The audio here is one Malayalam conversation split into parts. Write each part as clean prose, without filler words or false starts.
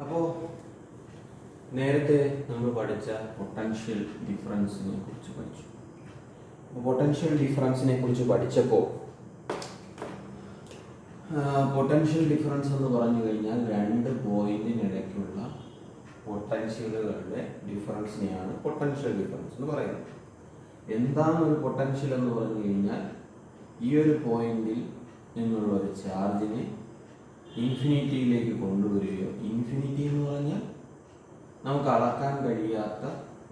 അപ്പോൾ നേരത്തെ നമ്മൾ പഠിച്ച പൊട്ടൻഷ്യൽ ഡിഫറൻസിനെ കുറിച്ച് പഠിച്ചു. അപ്പോൾ പൊട്ടൻഷ്യൽ ഡിഫറൻസിനെ കുറിച്ച് പഠിച്ചപ്പോൾ പൊട്ടൻഷ്യൽ ഡിഫറൻസ് എന്ന് പറഞ്ഞു കഴിഞ്ഞാൽ രണ്ട് പോയിന്റിനിടയ്ക്കുള്ള പൊട്ടൻഷ്യലുകളുടെ ഡിഫറൻസിനെയാണ് പൊട്ടൻഷ്യൽ ഡിഫറൻസ് എന്ന് പറയുന്നത്. എന്താണ് ഒരു പൊട്ടൻഷ്യൽ എന്ന് പറഞ്ഞു കഴിഞ്ഞാൽ ഈ ഒരു പോയിന്റിൽ നിന്നുള്ള ഒരു ചാർജിനെ ഇൻഫിനിറ്റിയിലേക്ക് കൊണ്ടുവരികയോ, ഇൻഫിനിറ്റി എന്ന് പറഞ്ഞാൽ നമുക്ക് അളക്കാൻ കഴിയാത്ത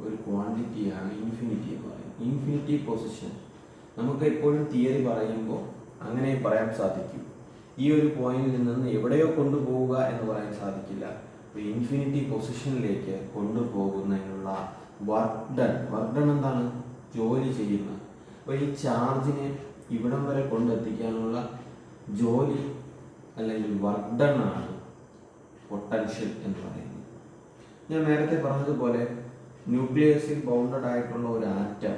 ഒരു ക്വാണ്ടിറ്റിയാണ് ഇൻഫിനിറ്റി എന്ന് പറയുന്നത്. ഇൻഫിനിറ്റി പൊസിഷൻ നമുക്ക് എപ്പോഴും തിയറി പറയുമ്പോൾ അങ്ങനെ പറയാൻ സാധിക്കും. ഈ ഒരു പോയിന്റിൽ നിന്ന് എവിടെയോ കൊണ്ടുപോവുക എന്ന് പറയാൻ സാധിക്കില്ല. ഇൻഫിനിറ്റി പൊസിഷനിലേക്ക് കൊണ്ടുപോകുന്നതിനുള്ള വർക്ക് ഡൺ എന്താണ്? ജോലി ചെയ്യുന്ന. അപ്പോൾ ഈ ചാർജിനെ ഇവിടം വരെ കൊണ്ടെത്തിക്കാനുള്ള ജോലി അല്ലെങ്കിൽ വർക്ക് ഡൺ ആണ് പൊട്ടൻഷ്യൽ എന്ന് പറയുന്നത്. ഞാൻ നേരത്തെ പറഞ്ഞതുപോലെ ന്യൂക്ലിയസിൽ ബൗണ്ടഡ് ആയിട്ടുള്ള ഒരു ആറ്റം,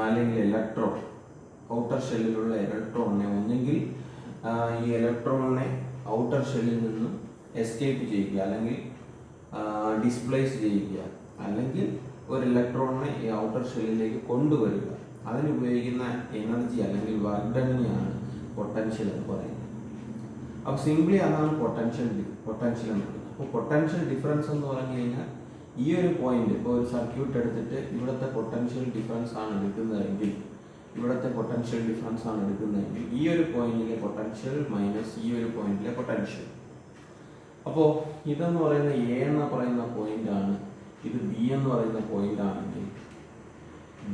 അല്ലെങ്കിൽ ഇലക്ട്രോൺ, ഔട്ടർ ഷെല്ലിലുള്ള ഇലക്ട്രോണിനെ ഒന്നെങ്കിൽ ഈ ഇലക്ട്രോണിനെ ഔട്ടർ ഷെല്ലിൽ നിന്നും എസ്കേപ്പ് ചെയ്യുക, അല്ലെങ്കിൽ ഡിസ്പ്ലേസ് ചെയ്യുക, അല്ലെങ്കിൽ ഒരു ഇലക്ട്രോണിനെ ഈ ഔട്ടർ ഷെല്ലിലേക്ക് കൊണ്ടുവരിക. അതിനുപയോഗിക്കുന്ന എനർജി അല്ലെങ്കിൽ വർക്ക് ഡണ്ണിനെയാണ് പൊട്ടൻഷ്യൽ എന്ന് പറയുന്നത്. അപ്പോൾ സിംപ്ലി അതാണ് പൊട്ടൻഷ്യൽ എന്ന് പറയുന്നത്. അപ്പോൾ പൊട്ടൻഷ്യൽ ഡിഫറൻസ് എന്ന് പറഞ്ഞു കഴിഞ്ഞാൽ ഈ ഒരു പോയിന്റ്, ഇപ്പോൾ ഒരു സർക്യൂട്ട് എടുത്തിട്ട് ഇവിടുത്തെ പൊട്ടൻഷ്യൽ ഡിഫറൻസ് ആണ് എടുക്കുന്നതെങ്കിൽ ഈ ഒരു പോയിന്റിലെ പൊട്ടൻഷ്യൽ മൈനസ് ഈ ഒരു പോയിന്റിലെ പൊട്ടൻഷ്യൽ. അപ്പോൾ ഇതെന്ന് പറയുന്ന എ എന്ന് പറയുന്ന പോയിന്റ് ആണ്, ഇത് ബി എന്ന് പറയുന്ന പോയിന്റ് ആണെങ്കിൽ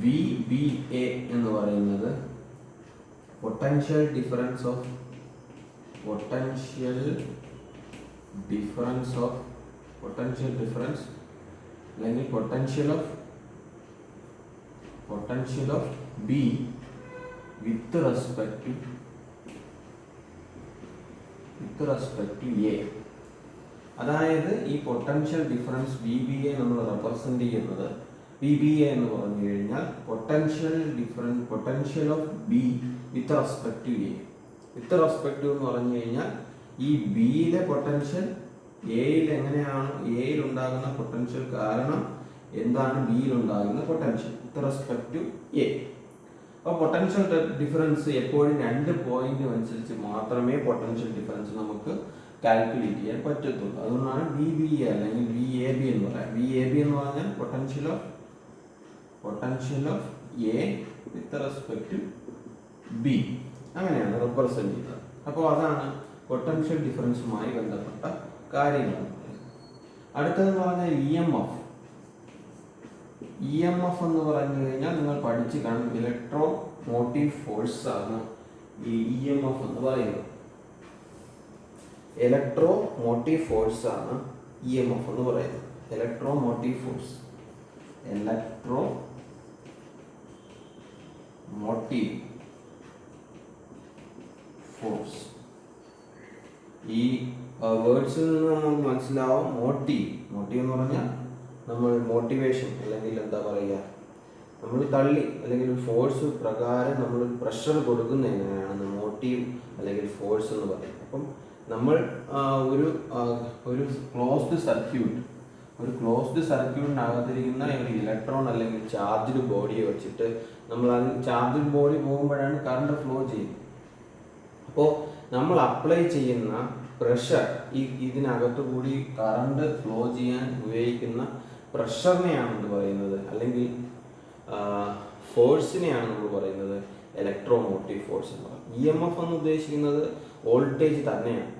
വി ബി എ എന്ന് പറയുന്നത് പൊട്ടൻഷ്യൽ ഡിഫറൻസ് അല്ലെങ്കിൽ potential of B with respect to A. അതായത് ഈ potential difference V B A നമ്മൾ റെപ്രസെന്റ് ചെയ്യുന്നത്, വി ബി എ എന്ന് പറഞ്ഞു കഴിഞ്ഞാൽ potential of B with respect to A. With respect എന്ന് പറഞ്ഞു കഴിഞ്ഞാൽ ഈ ബിയിലെ പൊട്ടൻഷ്യൽ എയിൽ എങ്ങനെയാണ്, എയിൽ ഉണ്ടാകുന്ന പൊട്ടൻഷ്യൽ കാരണം എന്താണ് ബിയിൽ ഉണ്ടാകുന്ന potential with respect to A. അപ്പോൾ പൊട്ടൻഷ്യൽ ഡിഫറൻസ് എപ്പോഴും രണ്ട് പോയിന്റ് അനുസരിച്ച് മാത്രമേ പൊട്ടൻഷ്യൽ ഡിഫറൻസ് നമുക്ക് കാൽക്കുലേറ്റ് ചെയ്യാൻ പറ്റത്തുള്ളൂ. അതുകൊണ്ടാണ് വി ബി എ അല്ലെങ്കിൽ വി എ ബി എന്ന് പറയാം. വി എ ബി എന്ന് പറഞ്ഞാൽ potential of A with respect to B, അങ്ങനെയാണ് റെപ്രസെന്റ് ചെയ്യുന്നത്. അപ്പോൾ അതാണ് പൊട്ടൻഷ്യൽ ഡിഫറൻസുമായി ബന്ധപ്പെട്ട കാര്യങ്ങൾ. അടുത്തതെന്ന് പറഞ്ഞാൽ ഇ എം എഫ് എന്ന് പറഞ്ഞു കഴിഞ്ഞാൽ നിങ്ങൾ പഠിച്ചു കാണും. ഇലക്ട്രോ മോട്ടീവ് ഫോഴ്സ് ആണ് ഈ ഇ എം എഫ് എന്ന് പറയുന്നത്. ഇലക്ട്രോ മോട്ടീവ് ഫോഴ്സ് ആണ് ഇ എം എഫ് എന്ന് പറയുന്നത്. ഇലക്ട്രോ മോട്ടീവ് ഫോഴ്സ് ഈ വേർഡ്സിൽ നിന്ന് നമുക്ക് മനസ്സിലാവും. മോട്ടീവ് എന്ന് പറഞ്ഞാൽ നമ്മൾ മോട്ടിവേഷൻ, അല്ലെങ്കിൽ എന്താ പറയുക, നമ്മൾ തള്ളി അല്ലെങ്കിൽ ഫോഴ്സ് പ്രകാരം നമ്മൾ പ്രഷർ കൊടുക്കുന്ന എങ്ങനെയാണ് മോട്ടീവ് അല്ലെങ്കിൽ ഫോഴ്സ് എന്ന് പറയുന്നത്. അപ്പം നമ്മൾ ഒരു ക്ലോസ്ഡ് സർക്യൂട്ടിനകത്തിരിക്കുന്ന ഒരു ഇലക്ട്രോൺ അല്ലെങ്കിൽ ചാർജ്ഡ് ബോഡിയെ വെച്ചിട്ട് നമ്മൾ ചാർജ്ഡ് ബോഡി പോകുമ്പോഴാണ് കറണ്ട് ഫ്ലോ ചെയ്യുന്നത്. അപ്പോൾ നമ്മൾ അപ്ലൈ ചെയ്യുന്ന പ്രഷർ, ഇതിനകത്തു കൂടി കറണ്ട് ഫ്ലോ ചെയ്യാൻ ഉപയോഗിക്കുന്ന പ്രഷറിനെയാണ് നമ്മൾ പറയുന്നത്, അല്ലെങ്കിൽ ഫോഴ്സിനെയാണ് നമ്മൾ പറയുന്നത് ഇലക്ട്രോ മോട്ടീവ് ഫോഴ്സ് എന്ന് പറയുന്നത്. ഇ എം എഫ് എന്ന് ഉദ്ദേശിക്കുന്നത് വോൾട്ടേജ് തന്നെയാണ്.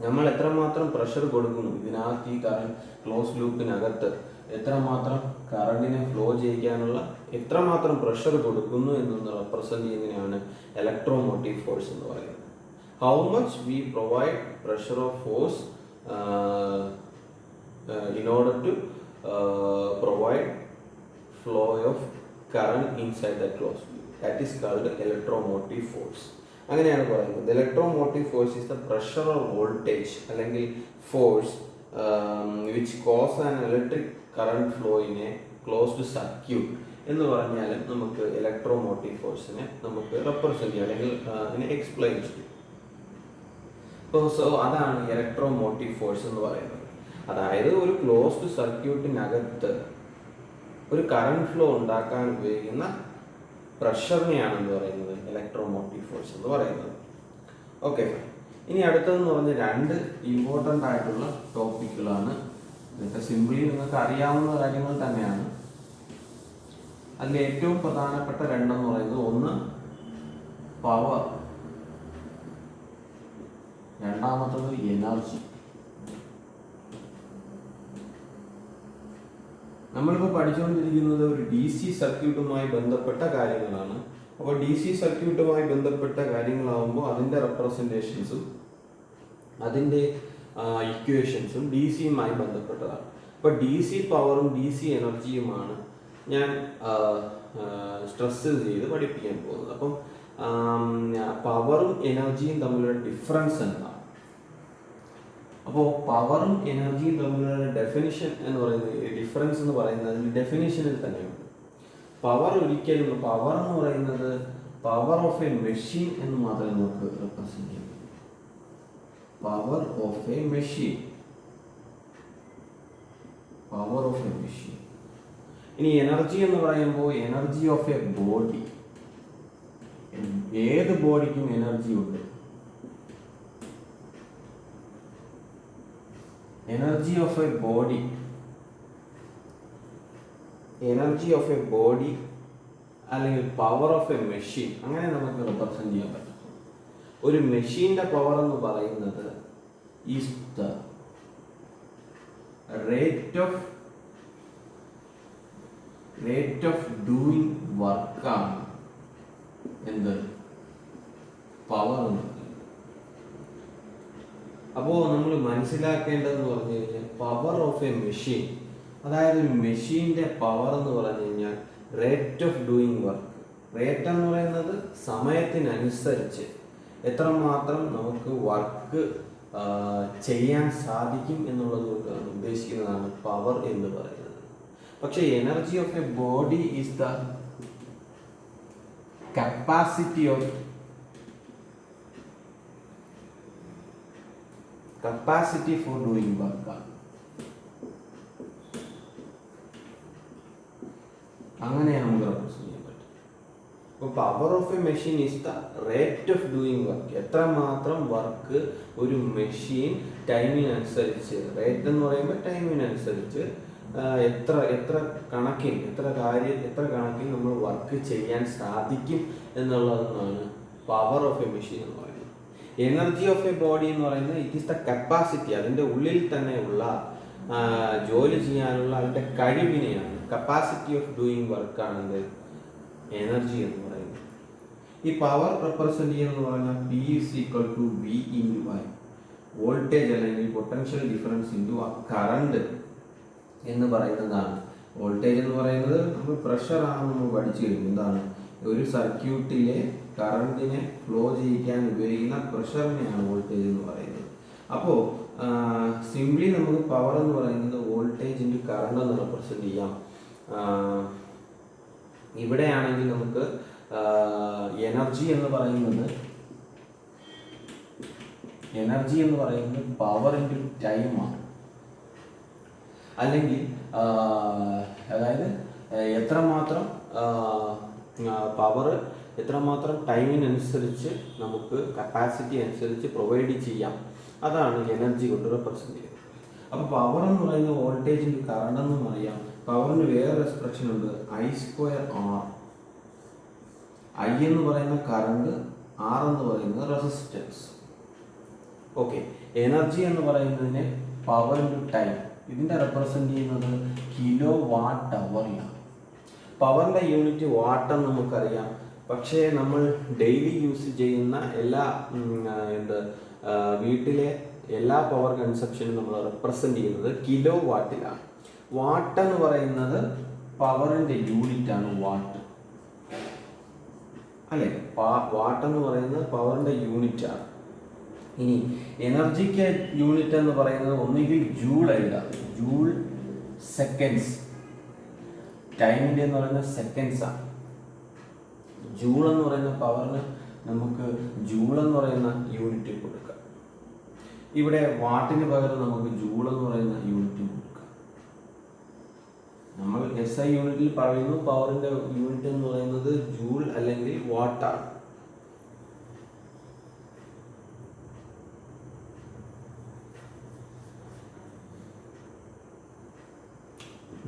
നമ്മൾ എത്രമാത്രം പ്രഷർ കൊടുക്കുന്നു ഇതിനകത്ത്, ഈ കറണ്ട് ക്ലോസ് ലൂപ്പിനകത്ത് എത്രമാത്രം കറണ്ടിനെ ഫ്ലോ ചെയ്യിക്കാനുള്ള എത്രമാത്രം പ്രഷർ കൊടുക്കുന്നു എന്നൊന്ന് റെപ്രസെന്റ് ചെയ്യുന്നതിനാണ് ഇലക്ട്രോ മോട്ടീവ് ഫോഴ്സ് എന്ന് പറയുന്നത്. How much we provide pressure of force in order to provide flow of current inside the closed loop. That is called electromotive force. അങ്ങനെയാണ് പറയുന്നത്. Electromotive force is the pressure or voltage അല്ലെങ്കിൽ force which cause an electric current flow in a closed circuit എന്ന് പറഞ്ഞാലും നമുക്ക് ഇലക്ട്രോ മോട്ടീവ് ഫോഴ്സിനെ നമുക്ക് റെപ്രസെന്റ് ചെയ്യാം അല്ലെങ്കിൽ അതിനെ എക്സ്പ്ലെയിൻ ചെയ്യും. അപ്പോൾ അതാണ് ഇലക്ട്രോ മോട്ടീവ് ഫോഴ്സ് എന്ന് പറയുന്നത്. അതായത് ഒരു ക്ലോസ്ഡ് സർക്യൂട്ടിനകത്ത് ഒരു കറണ്ട് ഫ്ലോ ഉണ്ടാക്കാൻ ഉപയോഗിക്കുന്ന പ്രഷറിനെയാണ് എന്ന് പറയുന്നത് ഇലക്ട്രോ മോട്ടീവ് ഫോഴ്സ് എന്ന് പറയുന്നത്. ഓക്കെ, ഇനി അടുത്തതെന്ന് പറഞ്ഞാൽ രണ്ട് ഇമ്പോർട്ടൻ്റ് ആയിട്ടുള്ള ടോപ്പിക്കുകളാണ്. ഇതൊക്കെ സിംപിളി നിങ്ങൾക്ക് അറിയാവുന്ന കാര്യങ്ങൾ തന്നെയാണ്. അതിൽ ഏറ്റവും പ്രധാനപ്പെട്ട രണ്ടെന്ന് പറയുന്നത് ഒന്ന് പവർ, രണ്ടാമത്തത് എനർജി. നമ്മളിപ്പോൾ പഠിച്ചുകൊണ്ടിരിക്കുന്നത് ഒരു DC സർക്യൂട്ടുമായി ബന്ധപ്പെട്ട കാര്യങ്ങളാണ്. അപ്പോൾ DC സർക്യൂട്ടുമായി ബന്ധപ്പെട്ട കാര്യങ്ങളാവുമ്പോൾ അതിൻ്റെ റെപ്രസെൻറ്റേഷൻസും അതിൻ്റെ ഇക്വേഷൻസും DC-യുമായി ബന്ധപ്പെട്ടതാണ്. അപ്പോൾ DC പവറും DC എനർജിയുമാണ് ഞാൻ സ്ട്രെസ് ചെയ്ത് പഠിപ്പിക്കാൻ പോകുന്നത്. അപ്പം പവറും എനർജിയും തമ്മിലുള്ള ഡിഫറൻസ് എന്താണ്? അപ്പോൾ പവറും എനർജിയും തമ്മിലുള്ള ഡെഫിനിഷൻ എന്ന് പറയുന്നത്, ഡിഫറൻസ് എന്ന് പറയുന്നത് അതിൻ്റെ ഡെഫിനിഷനിൽ തന്നെയുണ്ട്. പവർ ഒരിക്കലും, പവർ എന്ന് പറയുന്നത് പവർ ഓഫ് എ മെഷീൻ എന്ന് മാത്രമേ നമുക്ക് റെപ്രസെന്റ് ചെയ്യാൻ പറ്റൂ. Power of a machine, power of a machine. ഇനി എനർജി എന്ന് പറയുമ്പോൾ എനർജി ഓഫ് എ ബോഡി. ഏത് ബോഡിക്കും എനർജി ഉണ്ട്. Energy of a body, energy of a body അല്ലെങ്കിൽ പവർ ഓഫ് എ മെഷീൻ, അങ്ങനെ നമുക്ക് റെപ്രസെന്റ് ചെയ്യാൻ പറ്റും. ഒരു മെഷീന്റെ പവർ എന്ന് പറയുന്നത് is the rate of doing വർക്കാണ് എന്ത് പവർ എന്ന് പറയുന്നത്. അപ്പോൾ നമ്മൾ മനസ്സിലാക്കേണ്ടതെന്ന് പറഞ്ഞു കഴിഞ്ഞാൽ പവർ ഓഫ് എ മെഷീൻ, അതായത് ഒരു മെഷീൻ്റെ പവർ എന്ന് പറഞ്ഞു കഴിഞ്ഞാൽ rate of doing work. Rate എന്ന് പറയുന്നത് സമയത്തിനനുസരിച്ച് എത്രമാത്രം നമുക്ക് വർക്ക് ചെയ്യാൻ സാധിക്കും എന്നുള്ളത് കൊണ്ടാണ് ഉദ്ദേശിക്കുന്നതാണ് പവർ എന്ന് പറയുന്നത്. പക്ഷേ energy of a body is the capacity four doing work. അങ്ങനെ നമുക്ക് റെപ്രസെന്റ് ചെയ്യാൻ പറ്റും. അപ്പോൾ power of a machine is the rate of doing work. എത്രമാത്രം വർക്ക് ഒരു മെഷീൻ ടൈമിനനുസരിച്ച്, റേറ്റ് എന്ന് പറയുമ്പോൾ ടൈമിനനുസരിച്ച് എത്ര കണക്കിൽ നമ്മൾ വർക്ക് ചെയ്യാൻ സാധിക്കും എന്നുള്ളതെന്നാണ് പവർ ഓഫ് എ മെഷീൻ എന്ന് പറയുന്നത്. എനർജി ഓഫ് എ ബോഡി എന്ന് പറയുന്നത് ഇറ്റ് ഈസ് ദ കപ്പാസിറ്റി, അതിൻ്റെ ഉള്ളിൽ തന്നെയുള്ള ജോലി ചെയ്യാനുള്ള അതിൻ്റെ കഴിവിനെയാണ്, കപ്പാസിറ്റി ഓഫ് ഡൂയിങ് വർക്കാണ് എനർജി എന്ന് പറയുന്നത്. ഈ പവർ റെപ്രസെന്റ് ചെയ്യുന്നത് പറഞ്ഞാൽ P is equal to V into I, voltage അല്ലെങ്കിൽ പൊട്ടൻഷ്യൽ ഡിഫറൻസ് ഇൻറ്റു കറണ്ട് എന്ന് പറയുന്നതാണ്. വോൾട്ടേജ് എന്ന് പറയുന്നത് നമ്മൾ പ്രഷർ ആണെന്ന് നമ്മൾ പഠിച്ചു കഴിഞ്ഞു. എന്താണ് ഒരു സർക്യൂട്ടിലെ കറണ്ടിനെ ഫ്ലോ ചെയ്യിക്കാൻ ഉപയോഗിക്കുന്ന പ്രഷറിനെയാണ് വോൾട്ടേജ് എന്ന് പറയുന്നത്. അപ്പോൾ സിംപ്ലി നമുക്ക് പവർ എന്ന് പറയുന്നത് വോൾട്ടേജ് ഇൻറ്റു കറണ്ട് എന്ന് റെപ്രസെന്റ് ചെയ്യാം. ഇവിടെയാണെങ്കിൽ നമുക്ക് എനർജി എന്ന് പറയുന്നത് പവർ ഇൻറ്റു ടൈമാണ്. അല്ലെങ്കിൽ അതായത് എത്രമാത്രം പവർ എത്രമാത്രം ടൈമിനനുസരിച്ച് നമുക്ക് കപ്പാസിറ്റി അനുസരിച്ച് പ്രൊവൈഡ് ചെയ്യാം, അതാണ് എനർജി കൊണ്ട് റെപ്രസെന്റ് ചെയ്യുന്നത്. അപ്പോൾ പവർ എന്ന് പറയുന്നത് വോൾട്ടേജിൻ്റെ കറണ്ട് എന്നും അറിയാം. പവറിന് വേറെ എക്സ്പ്രഷൻ ഉണ്ട്, I²R. I എന്ന് പറയുന്ന കറണ്ട്, R എന്ന് പറയുന്നത് റെസിസ്റ്റൻസ്. ഓക്കെ, എനർജി എന്ന് പറയുന്നതിന് പവർ ഇൻറ്റു ടൈം, ഇതിൻ്റെ റെപ്രസെന്റ് ചെയ്യുന്നത് കിലോ വാട്ട് അവറിലാണ്. പവറിൻ്റെ യൂണിറ്റ് വാട്ടെന്ന് നമുക്കറിയാം. പക്ഷേ നമ്മൾ ഡെയിലി യൂസ് ചെയ്യുന്ന വീട്ടിലെ എല്ലാ പവർ കൺസപ്ഷനും നമ്മൾ റെപ്രസെന്റ് ചെയ്യുന്നത് കിലോ വാട്ടിലാണ്. വാട്ട് എന്ന് പറയുന്നത് പവറിൻ്റെ യൂണിറ്റാണ്, വാട്ട് അല്ലേ? വാട്ട് എന്ന് പറയുന്നത് പവറിൻ്റെ യൂണിറ്റാണ്. ഇനി എനർജിക്ക് യൂണിറ്റ് എന്ന് പറയുന്നത് ഒന്നുകിൽ ജൂൾ എഴുതാം, ജൂൾ സെക്കൻഡ്സ്, ടൈമിൻ്റെ എന്ന് പറയുന്നത് സെക്കൻഡ്സ് ആണ്. ജൂൾ എന്ന് പറയുന്ന പവറിന് നമുക്ക് ജൂൾ എന്ന് പറയുന്ന യൂണിറ്റ് കൊടുക്കാം. ഇവിടെ വാട്ടിന് പകരം നമുക്ക് ജൂൾ എന്ന് പറയുന്ന യൂണിറ്റ് കൊടുക്കാം. നമ്മൾ SI യൂണിറ്റിൽ പറയുന്നു പവറിന്റെ യൂണിറ്റ് എന്ന് പറയുന്നത് ജൂൾ അല്ലെങ്കിൽ വാട്ടാണ്.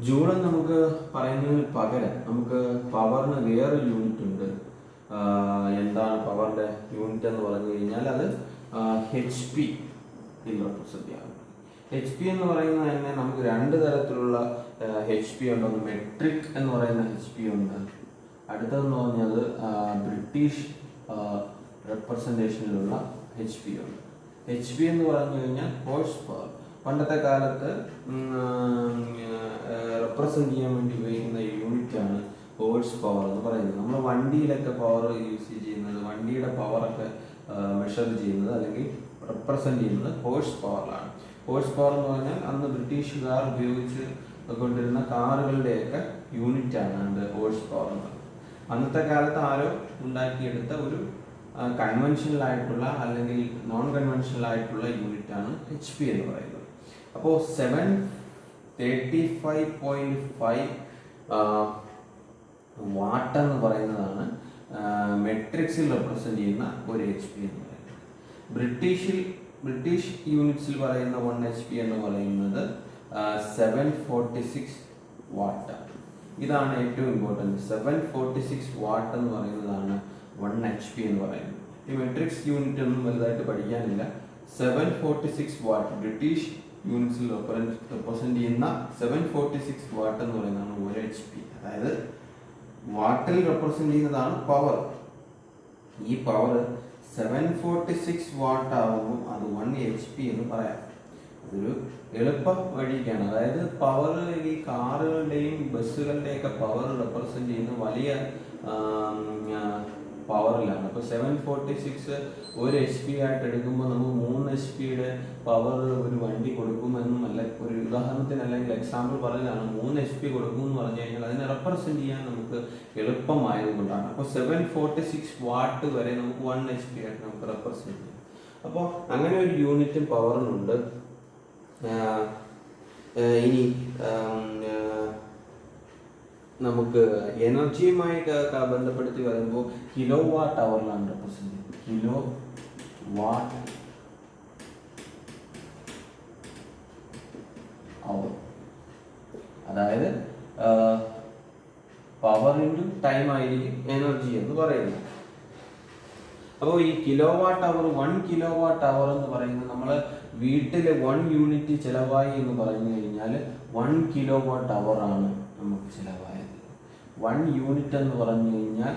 ജൂൾ നമുക്ക് പറയുന്നതിന് പകരം നമുക്ക് പവറിന് വേറെ യൂണിറ്റ് ഉണ്ട്. എന്താണ് പവറിന്റെ യൂണിറ്റ് എന്ന് പറഞ്ഞു കഴിഞ്ഞാൽ അത് HP റെപ്രസെന്റ് ചെയ്യാം. HP എന്ന് പറയുന്നത് തന്നെ നമുക്ക് രണ്ട് തരത്തിലുള്ള HP ഉണ്ട്. ഒന്ന് മെട്രിക് എന്ന് പറയുന്ന HP ഉണ്ട്. അടുത്തതെന്ന് പറഞ്ഞത് ബ്രിട്ടീഷ് റെപ്രസെൻറ്റേഷനിലുള്ള HP ഉണ്ട്. HP എന്ന് പറഞ്ഞു കഴിഞ്ഞാൽ ഹോഴ്സ് പവർ. പണ്ടത്തെ കാലത്ത് റെപ്രസെന്റ് ചെയ്യാൻ വേണ്ടി ഉപയോഗിക്കുന്ന യൂണിറ്റാണ് ഹോഴ്സ് പവർ എന്ന് പറയുന്നത്. നമ്മൾ വണ്ടിയിലൊക്കെ പവർ യൂസ് ചെയ്യുന്നത്, വണ്ടിയുടെ പവറൊക്കെ മെഷർ ചെയ്യുന്നത് അല്ലെങ്കിൽ റെപ്രസെന്റ് ചെയ്യുന്നത് ഹോഴ്സ് പവറിലാണ്. ഹോഴ്സ് പവർ എന്ന് പറഞ്ഞാൽ അന്ന് ബ്രിട്ടീഷുകാർ ഉപയോഗിച്ച് കൊണ്ടിരുന്ന കാറുകളുടെയൊക്കെ യൂണിറ്റാണ് ഹോഴ്സ് പവർ എന്ന് പറയുന്നത്. അന്നത്തെ കാലത്ത് ആരോ ഉണ്ടാക്കിയെടുത്ത ഒരു കൺവെൻഷനൽ ആയിട്ടുള്ള അല്ലെങ്കിൽ നോൺ കൺവെൻഷനൽ ആയിട്ടുള്ള യൂണിറ്റാണ് HP എന്ന് പറയുന്നത്. അപ്പോൾ 735.5 വാട്ട് എന്ന് പറയുന്നതാണ് മെട്രിക്സിൽ റെപ്രസെന്റ് ചെയ്യുന്ന ഒരു HP എന്ന് പറയുന്നത്. ബ്രിട്ടീഷ് യൂണിറ്റ്സിൽ പറയുന്ന 1 HP എന്ന് പറയുന്നത് 746 വാട്ട്. ഇതാണ് ഏറ്റവും ഇമ്പോർട്ടൻറ്റ്. 746 വാട്ട് എന്ന് പറയുന്നതാണ് 1 HP എന്ന് പറയുന്നത്. ഈ മെട്രിക്സ് യൂണിറ്റ് ഒന്നും വലുതായിട്ട് പഠിക്കാനില്ല. 746 വാട്ട് ബ്രിട്ടീഷ് യൂണിറ്റ്സിൽ റെപ്രസെന്റ് ചെയ്യുന്ന 746 വാട്ട് എന്ന് പറയുന്നതാണ് 1 HP. അതായത് വാട്ടിൽ റെപ്രസെന്റ് ചെയ്യുന്നതാണ് പവർ. ഈ പവർ 746 വാട്ട് ആകുമ്പോൾ അത് 1 HP എന്ന് പറയാം. അതൊരു എളുപ്പ വഴിക്കാണ്. അതായത് പവർ ഈ കാറുകളുടെയും ബസ്സുകളുടെയൊക്കെ പവർ റെപ്രസെന്റ് ചെയ്യുന്ന വലിയ പവറിലാണ്. അപ്പോൾ 746 1 HP ആയിട്ട് എടുക്കുമ്പോൾ നമുക്ക് 3 HP-യുടെ പവർ ഒരു വണ്ടി കൊടുക്കുമെന്നും അല്ല, ഒരു ഉദാഹരണത്തിന് അല്ലെങ്കിൽ എക്സാമ്പിൾ പറഞ്ഞാണ് 3 HP കൊടുക്കുമെന്ന് പറഞ്ഞു കഴിഞ്ഞാൽ അതിനെ റെപ്രസെന്റ് ചെയ്യാൻ നമുക്ക് എളുപ്പമായതുകൊണ്ടാണ്. അപ്പോൾ 746 വാട്ട് വരെ നമുക്ക് 1 HP ആയിട്ട് നമുക്ക് റെപ്രസെന്റ് ചെയ്യാം. അപ്പോൾ അങ്ങനെ ഒരു യൂണിറ്റും പവറിനുണ്ട്. ഇനി നമുക്ക് എനർജിയുമായി ബന്ധപ്പെടുത്തി വരുമ്പോൾ കിലോ വാട്ട് അവറിലാണ് റെപ്രസെന്റ് ചെയ്യുന്നത്. കിലോ വാട്ട് അവർ, അതായത് പവർ ഇൻറ്റു ടൈം ആയിരിക്കും എനർജി എന്ന് പറയുന്നത്. അപ്പോൾ ഈ കിലോ വാട്ട് അവർ 1 കിലോ വാട്ട് അവർ എന്ന് പറയുന്നത് നമ്മൾ വീട്ടിലെ 1 യൂണിറ്റ് ചിലവായി എന്ന് പറഞ്ഞു കഴിഞ്ഞാൽ 1 കിലോ വാട്ട് അവർ ആണ് നമുക്ക് ചിലവായത്. 1 യൂണിറ്റ് എന്ന് പറഞ്ഞു കഴിഞ്ഞാൽ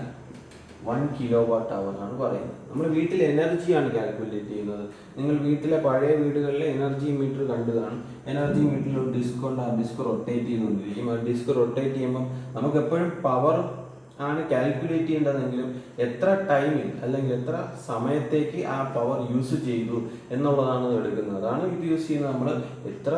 1 കിലോ വാട്ട് അവർ ആണ് പറയുന്നത്. നമ്മൾ വീട്ടിലെ എനർജിയാണ് കാൽക്കുലേറ്റ് ചെയ്യുന്നത്. നിങ്ങൾ വീട്ടിലെ പഴയ വീടുകളിലെ എനർജി മീറ്റർ കണ്ടു കാണും. എനർജി മീറ്ററിൽ ഒരു ഡിസ്ക് ഉണ്ട്. ആ ഡിസ്ക് റൊട്ടേറ്റ് ചെയ്തുകൊണ്ടിരിക്കും. ആ ഡിസ്ക് റൊട്ടേറ്റ് ചെയ്യുമ്പോൾ നമുക്ക് എപ്പോഴും പവർ ആണ് കാൽക്കുലേറ്റ് ചെയ്യേണ്ടതെങ്കിലും എത്ര ടൈമിൽ അല്ലെങ്കിൽ എത്ര സമയത്തേക്ക് ആ പവർ യൂസ് ചെയ്തു എന്നുള്ളതാണ് എടുക്കുന്നത്. അതാണ് ഇത് യൂസ് ചെയ്യുന്നത്. നമ്മൾ എത്ര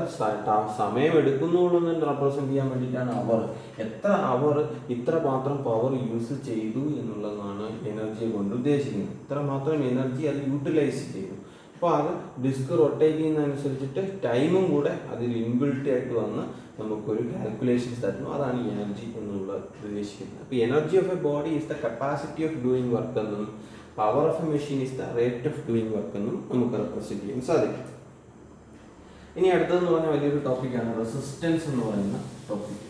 സമയം എടുക്കുന്നുള്ളതെന്ന് റെപ്രസെന്റ് ചെയ്യാൻ വേണ്ടിയിട്ടാണ് അവർ. എത്ര അവർ ഇത്ര മാത്രം പവർ യൂസ് ചെയ്തു എന്നുള്ളതാണ് എനർജിയെ കൊണ്ട് ഉദ്ദേശിക്കുന്നത്. ഇത്ര മാത്രം എനർജി അത് യൂട്ടിലൈസ് ചെയ്തു. അപ്പോൾ അത് ഡിസ്ക് റൊട്ടേറ്റ് ചെയ്യുന്നതനുസരിച്ചിട്ട് ടൈമും കൂടെ അതിൽ ഇൻബിൽറ്റ് ആയിട്ട് വന്ന് നമുക്കൊരു കാൽക്കുലേഷൻസ് തരുന്നു. അതാണ് ഈ എനർജി എന്നുള്ളത് ഉദ്ദേശിക്കുന്നത്. അപ്പോൾ energy of a body is the capacity of doing work എന്നും power of a machine is the rate of doing work എന്നും നമുക്ക് റെപ്രസെന്റ് ചെയ്യാൻ സാധിക്കും. ഇനി അടുത്തതെന്ന് പറഞ്ഞ വലിയൊരു ടോപ്പിക്കാണ് റെസിസ്റ്റൻസ് എന്ന് പറയുന്ന ടോപ്പിക്.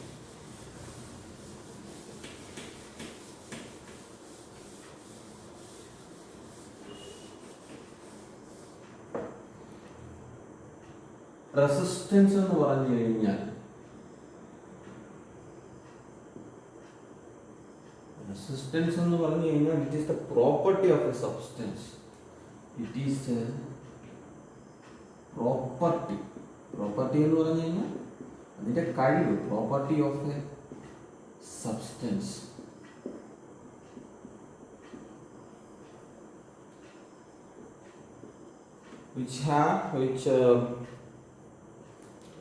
റെസിസ്റ്റൻസ് എന്ന് പറഞ്ഞു കഴിഞ്ഞാൽ resistance എന്ന് പറഞ്ഞു കഴിഞ്ഞാൽ it is the property of a substance. It is a property എന്ന് പറഞ്ഞു കഴിഞ്ഞാൽ അതിന്റെ കഴിവ്, property of a substance.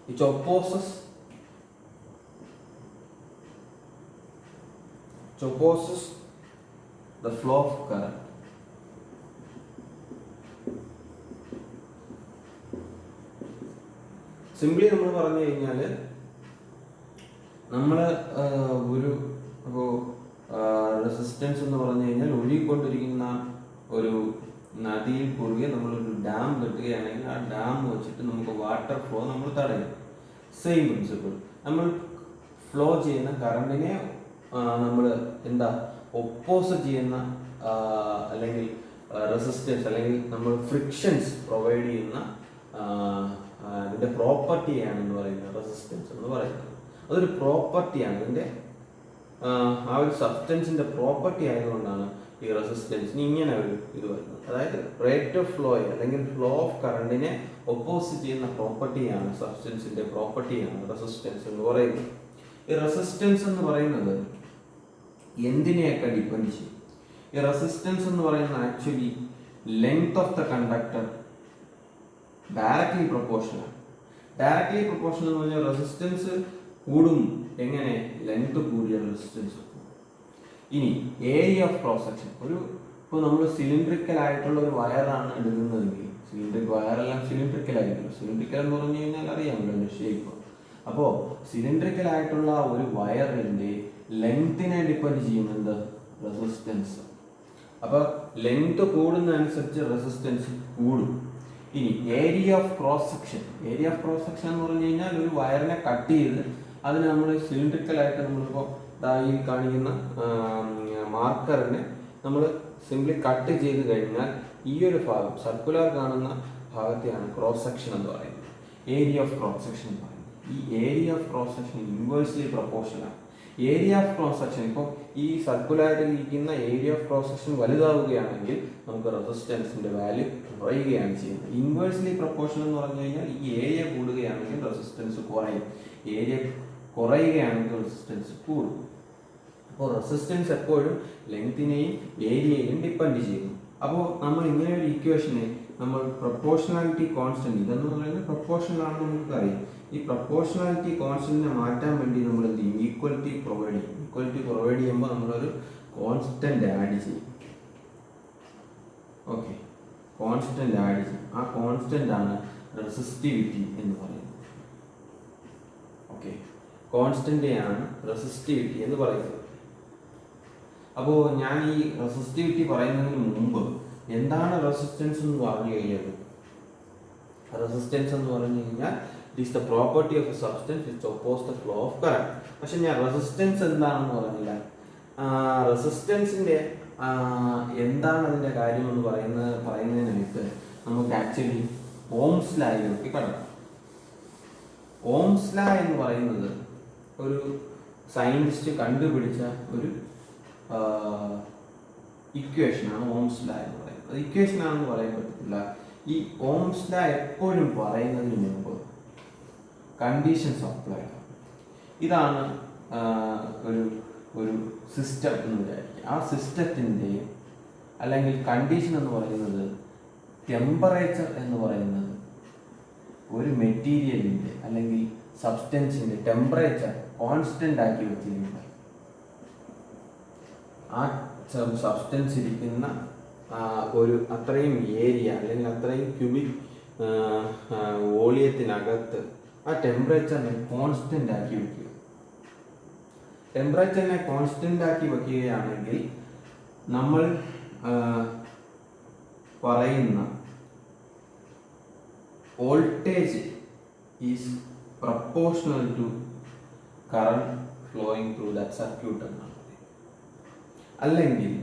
which opposes which opposes the flow of current. Simply നമ്മൾ പറഞ്ഞു കഴിഞ്ഞാൽ നമ്മൾ ഒരു ഇപ്പോൾ റെസിസ്റ്റൻസ് എന്ന് പറഞ്ഞു കഴിഞ്ഞാൽ ഒഴുകിക്കൊണ്ടിരിക്കുന്ന ഒരു നദിയിൽ കുറുകെ നമ്മളൊരു ഡാം കെട്ടുകയാണെങ്കിൽ ആ ഡാം വെച്ചിട്ട് നമുക്ക് വാട്ടർ ഫ്ലോ നമ്മൾ തടയും. Same principle. നമ്മൾ ഫ്ലോ ചെയ്യുന്ന കറണ്ടിനെ നമ്മൾ എന്താ ഒപ്പോസിറ്റ് ചെയ്യുന്ന അല്ലെങ്കിൽ റെസിസ്റ്റൻസ് അല്ലെങ്കിൽ നമ്മൾ ഫ്രിക്ഷൻസ് പ്രൊവൈഡ് ചെയ്യുന്ന അതിൻ്റെ പ്രോപ്പർട്ടിയാണെന്ന് പറയുന്നത് റെസിസ്റ്റൻസ് എന്ന് പറയുന്നത്. അതൊരു പ്രോപ്പർട്ടിയാണ്. അതിൻ്റെ ആ ഒരു സബ്സ്റ്റൻസിൻ്റെ പ്രോപ്പർട്ടി ആയതുകൊണ്ടാണ് ഈ റെസിസ്റ്റൻസിന് ഇങ്ങനെ ഒരു ഇത് വരുന്നത്. അതായത് റേറ്റ് ഓഫ് ഫ്ലോ അല്ലെങ്കിൽ ഫ്ലോ ഓഫ് കറണ്ടിനെ ഒപ്പോസിറ്റ് ചെയ്യുന്ന പ്രോപ്പർട്ടിയാണ് സബ്സ്റ്റൻസിൻ്റെ പ്രോപ്പർട്ടിയാണ് റെസിസ്റ്റൻസ് എന്ന് പറയുന്നത്. ഈ റെസിസ്റ്റൻസ് എന്ന് പറയുന്നത് എന്തിനെയൊക്കെ ഡിപ്പെൻഡ് ചെയ്യും? ഈ റെസിസ്റ്റൻസ് എന്ന് പറയുന്നത് actually length of the conductor directly proportional. Directly proportional എന്ന് പറഞ്ഞാൽ റെസിസ്റ്റൻസ് കൂടും. എങ്ങനെ? ലെങ്ത് കൂടിയ റെസിസ്റ്റൻസ്. ഇനി ഏരിയ ഓഫ് ക്രോസ് സെക്ഷൻ. ഇപ്പോൾ നമ്മൾ സിലിണ്ടറിക്കൽ ആയിട്ടുള്ള ഒരു വയറാണ് എടുക്കുന്നതെങ്കിൽ, സിലിണ്ടറിക് വയറെല്ലാം സിലിണ്ടറിക്കൽ ആയിരിക്കും. സിലിണ്ടറിക്കൽ എന്ന് പറഞ്ഞു കഴിഞ്ഞാൽ അറിയാമല്ലോ അതിൻ്റെ ഷേപ്പ്. അപ്പോൾ സിലിണ്ടറിക്കൽ ആയിട്ടുള്ള ഒരു വയറിൻ്റെ ലെങ്ത്തിനെ ഡിപ്പെൻഡ് ചെയ്യുന്നത് റെസിസ്റ്റൻസ്. അപ്പോൾ ലെങ്ത് കൂടുന്നതനുസരിച്ച് റെസിസ്റ്റൻസ് കൂടും. ഇനി area of cross section. Area of cross section എന്ന് പറഞ്ഞു കഴിഞ്ഞാൽ ഒരു വയറിനെ കട്ട് ചെയ്ത് അതിന് നമ്മൾ സിലിണ്ടറിക്കലായിട്ട് നമ്മളിപ്പോൾ ഈ കാണിക്കുന്ന മാർക്കറിനെ നമ്മൾ സിംപ്ലി കട്ട് ചെയ്ത് കഴിഞ്ഞാൽ ഈ ഒരു ഭാഗം സർക്കുലർ കാണുന്ന ഭാഗത്തെയാണ് ക്രോസ് സെക്ഷൻ എന്ന് പറയുന്നത്. ഏരിയ ഓഫ് ക്രോസ് സെക്ഷൻ എന്ന് പറയുന്നത്. ഈ area of cross section inversely പ്രൊപ്പോർഷണലാണ്. ഏരിയ ഓഫ് ക്രോസ് സെക്ഷൻ ഇപ്പോൾ ഈ സർക്കുലാരിൽ ഇരിക്കുന്ന ഏരിയ ഓഫ് ക്രോസ് സെക്ഷൻ വലുതാവുകയാണെങ്കിൽ നമുക്ക് റെസിസ്റ്റൻസിന്റെ വാല്യൂ കുറയുകയാണ് ചെയ്യുന്നത്. ഇൻവേഴ്സ്ലി പ്രൊപ്പോർഷണൽ എന്ന് പറഞ്ഞു കഴിഞ്ഞാൽ ഈ ഏരിയ കൂടുകയാണെങ്കിൽ റെസിസ്റ്റൻസ് കുറയും, ഏരിയ കുറയുകയാണെങ്കിൽ റെസിസ്റ്റൻസ് കൂടും. അപ്പോൾ റെസിസ്റ്റൻസ് എപ്പോഴും ലെങ്തിനെയും ഏരിയയെയും ഡിപ്പെൻഡ് ചെയ്യുന്നു. അപ്പോൾ നമ്മൾ ഇങ്ങനെ ഒരു ഇക്വേഷനെ നമ്മൾ പ്രൊപ്പോർഷണാലിറ്റി കോൺസ്റ്റന്റ്, ഇതെന്ന് പറയുന്നത് പ്രൊപ്പോർഷണൽ ആണെന്ന് നമുക്കറിയാം. ഈ പ്രൊപ്പോർഷണാലിറ്റി കോൺസ്റ്റന്റിനെ മാറ്റാൻ വേണ്ടി നമ്മൾ എന്ത് ചെയ്യും? ഈക്വാലിറ്റി പ്രൊവൈഡ് ചെയ്യും. ഈക്വാലിറ്റി പ്രൊവൈഡ് ചെയ്യുമ്പോൾ നമ്മളൊരു കോൺസ്റ്റന്റ് ആഡ് ചെയ്യും. ഓക്കെ, കോൺസ്റ്റന്റ് ആഡ് ചെയ്യും. ആ കോൺസ്റ്റന്റ് ആണ് റെസിസ്റ്റിവിറ്റി എന്ന് പറയുന്നത്. ഓക്കെ, കോൺസ്റ്റന്റിനെയാണ് റെസിസ്റ്റിവിറ്റി എന്ന് പറയുന്നത്. അപ്പോൾ ഞാൻ ഈ റെസിസ്റ്റിവിറ്റി പറയുന്നതിന് മുമ്പ് എന്താണ് റെസിസ്റ്റൻസ് എന്ന് പറഞ്ഞു കഴിഞ്ഞാൽ, റെസിസ്റ്റൻസ് എന്ന് പറഞ്ഞു കഴിഞ്ഞാൽ it is the property of A substance which oppose the flow of current. പക്ഷെ ഞാൻ റെസിസ്റ്റൻസ് എന്താണെന്ന് പറഞ്ഞില്ല. റെസിസ്റ്റൻസിന്റെ എന്താണ് അതിന്റെ കാര്യം എന്ന് പറയുന്നതിനായിട്ട് നമുക്ക് ആക്ച്വലി ഓംസ് ലായിലേക്ക് കടക്കാം. ഓംസ് ലാ എന്ന് പറയുന്നത് ഒരു സയന്റിസ്റ്റ് കണ്ടുപിടിച്ച ഒരു ഇക്വേഷനാണ് ഓംസ് ലാ എന്ന് പറയുന്നത്. അത് ഇക്വേഷൻ ആണെന്ന് പറയാൻ പറ്റത്തില്ല. ഈ ഓംസ് ലാ എപ്പോഴും പറയുന്നതിന് മുമ്പ് കണ്ടീഷൻസ് അപ്ലൈ. ഇതാണ് ഒരു സിസ്റ്റം എന്ന് വിചാരിക്കുക. ആ സിസ്റ്റത്തിൻ്റെ അല്ലെങ്കിൽ കണ്ടീഷൻ എന്ന് പറയുന്നത് ടെമ്പറേച്ചർ എന്ന് പറയുന്നത് ഒരു മെറ്റീരിയലിൻ്റെ അല്ലെങ്കിൽ സബ്സ്റ്റൻസിൻ്റെ ടെമ്പറേച്ചർ കോൺസ്റ്റന്റ് ആക്കി വെച്ചിരിക്കുന്നത് ആ സബ്സ്റ്റൻസ് ഇരിക്കുന്ന ഒരു അത്രയും ഏരിയ അല്ലെങ്കിൽ അത്രയും ക്യൂബിക് വോളിയത്തിനകത്ത് ആ ടെമ്പറേച്ചറിനെ കോൺസ്റ്റന്റ് ആക്കി വെക്കുക. ടെമ്പറേച്ചറിനെ കോൺസ്റ്റന്റ് ആക്കി വെക്കുകയാണെങ്കിൽ നമ്മൾ പറയുന്ന voltage is proportional to current flowing through that circuit എന്നാണ്. അല്ലെങ്കിൽ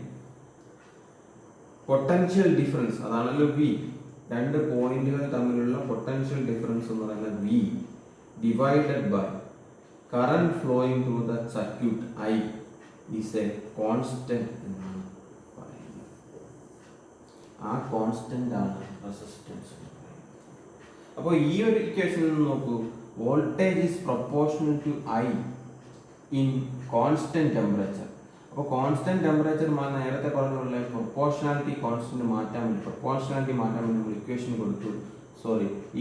പൊട്ടൻഷ്യൽ ഡിഫറൻസ്, അതാണല്ലോ വി, രണ്ട് പോയിന്റുകൾ തമ്മിലുള്ള പൊട്ടൻഷ്യൽ ഡിഫറൻസ് എന്ന് പറയുന്നത് V divided by current flowing through the circuit I is a constant എന്നാണ് പറയുന്നത്. ആ കോൺസ്റ്റന്റ് ആണ് റെസിസ്റ്റൻസ്. അപ്പോൾ ഈ ഒരു ഇക്വേഷനിൽ നിന്ന് നോക്കൂ, voltage is proportional to I in constant temperature. അപ്പോൾ കോൺസ്റ്റന്റ് ടെമ്പറേച്ചർ നേരത്തെ പറഞ്ഞ പോലെ പ്രൊപ്പോർഷണാലിറ്റി കോൺസ്റ്റന്റ് മാറ്റാൻ വേണ്ടി നമ്മൾ ഇക്വേഷൻ കൊടുത്തു,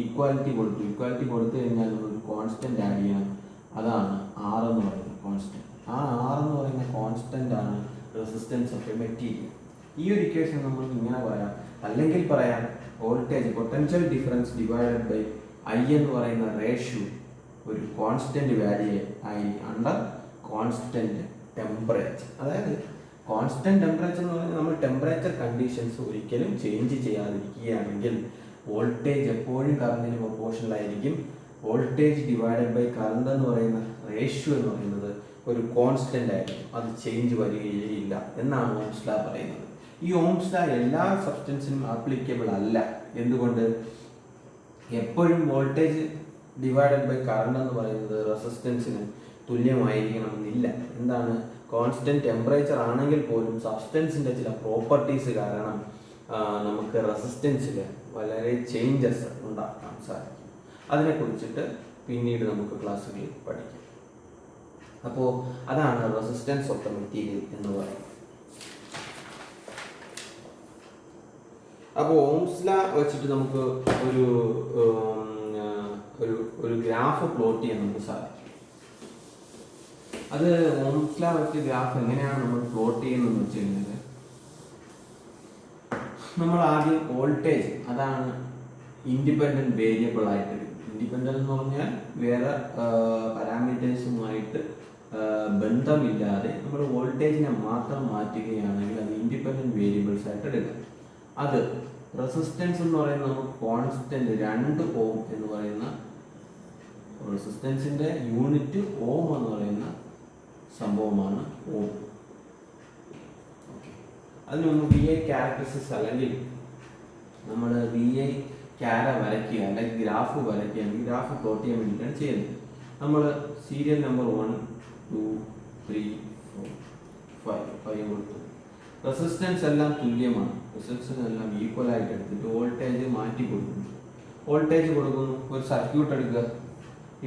ഈക്വാലിറ്റി കൊടുത്തു. ഈക്വാലിറ്റി കൊടുത്തു കഴിഞ്ഞാൽ ഒരു കോൺസ്റ്റന്റ് ആഡ് ചെയ്യണം. അതാണ് ആർ എന്ന് പറയുന്നത് കോൺസ്റ്റന്റ്. ആ ആർ എന്ന് പറയുന്ന കോൺസ്റ്റന്റ് ആണ് റെസിസ്റ്റൻസ് ഓഫ് എ മെറ്റീരിയൽ. ഈ ഒരു ഇക്വേഷൻ നമ്മൾ ഇങ്ങനെ പറയാം, അല്ലെങ്കിൽ പറയാം voltage potential difference divided by I എന്ന് പറയുന്ന റേഷ്യോ ഒരു കോൺസ്റ്റന്റ് വാല്യൂ ആയി അണ്ടർ കോൺസ്റ്റന്റ് ടെമ്പറേച്ചർ. അതായത് കോൺസ്റ്റന്റ് ടെമ്പറേച്ചർ എന്ന് പറഞ്ഞാൽ നമ്മൾ ടെമ്പറേച്ചർ കണ്ടീഷൻസ് ഒരിക്കലും ചേഞ്ച് ചെയ്യാതിരിക്കുകയാണെങ്കിൽ വോൾട്ടേജ് എപ്പോഴും കറണ്ടിന് പ്രൊപ്പോർഷണലായിരിക്കും. വോൾട്ടേജ് ഡിവൈഡഡ് ബൈ കറണ്ട് എന്ന് പറയുന്ന റേഷ്യോ എന്ന് പറയുന്നത് ഒരു കോൺസ്റ്റന്റ് ആയിരിക്കും, അത് ചേഞ്ച് വരികയില്ല എന്നാണ് ഓംസ് ലോ പറയുന്നത്. ഈ ഓംസ് ലോ എല്ലാ സബ്സ്റ്റൻസിനും ആപ്ലിക്കബിൾ അല്ല. എന്തുകൊണ്ട്? എപ്പോഴും വോൾട്ടേജ് ഡിവൈഡഡ് ബൈ കറണ്ട് എന്ന് പറയുന്നത് റെസിസ്റ്റൻസിന് തുല്യമായിരിക്കണമെന്നില്ല. എന്താണ്? കോൺസ്റ്റന്റ് ടെമ്പറേച്ചർ ആണെങ്കിൽ പോലും സബ്സ്റ്റൻസിന്റെ ചില പ്രോപ്പർട്ടീസ് കാരണം നമുക്ക് റെസിസ്റ്റൻസിൽ വളരെ ചേഞ്ചസ് ഉണ്ടാക്കാൻ സാധിക്കും. അതിനെക്കുറിച്ചിട്ട് പിന്നീട് നമുക്ക് ക്ലാസ്സുകളിൽ പഠിക്കാം. അപ്പോൾ അതാണ് റെസിസ്റ്റൻസ് ഓഫ് ദ മെറ്റീരിയൽ എന്ന് പറയുന്നത്. അപ്പോൾ ഓംസ് ലോ വെച്ചിട്ട് നമുക്ക് ഒരു ഒരു ഗ്രാഫ് പ്ലോട്ട് ചെയ്യാൻ നമുക്ക് സാധിക്കും. അത് ഓംസ് ലോ വെച്ച് ഗ്രാഫ് എങ്ങനെയാണ് നമ്മൾ പ്ലോട്ട് ചെയ്യുന്നതെന്ന് വെച്ച് കഴിഞ്ഞാൽ, നമ്മൾ ആദ്യം വോൾട്ടേജ്, അതാണ് ഇൻഡിപെൻഡന്റ് വേരിയബിൾ ആയിട്ട്. ഇൻഡിപെൻഡന്റ് എന്ന് പറഞ്ഞാൽ വേറെ പാരാമീറ്റേഴ്സുമായിട്ട് ബന്ധമില്ലാതെ നമ്മൾ വോൾട്ടേജിനെ മാത്രം മാറ്റുകയാണെങ്കിൽ അത് ഇൻഡിപെൻഡന്റ് വേരിയബിൾസ് ആയിട്ട് എടുക്കാം. അത് റെസിസ്റ്റൻസ് എന്ന് പറയുന്നത് നമുക്ക് കോൺസ്റ്റന്റ് 2 ഓം എന്ന് പറയുന്ന റെസിസ്റ്റൻസിന്റെ യൂണിറ്റ് ഓം എന്ന് പറയുന്ന സംഭവമാണ് ഓം. അതിന് മുമ്പ് വി ഐ ക്യാരക്ടറിസ്റ്റിക്സ് അല്ലെങ്കിൽ നമ്മൾ വി ഐ ക്യാര വരയ്ക്കുക അല്ലെങ്കിൽ ഗ്രാഫ് വരയ്ക്കുകയാണെങ്കിൽ ഗ്രാഫ് പ്ലോട്ട് ചെയ്യാൻ വേണ്ടിയിട്ടാണ് ചെയ്യുന്നത്. നമ്മൾ സീരിയൽ നമ്പർ 1 2 3 4 5 കൊടുത്തു. റെസിസ്റ്റൻസ് എല്ലാം തുല്യമാണ്, റെസിസ്റ്റൻസ് എല്ലാം ഈക്വൽ ആയിട്ട് എടുത്തിട്ട് വോൾട്ടേജ് മാറ്റി കൊടുക്കുന്നു. വോൾട്ടേജ് കൊടുക്കുന്നു. ഒരു സർക്യൂട്ട് എടുക്കുക.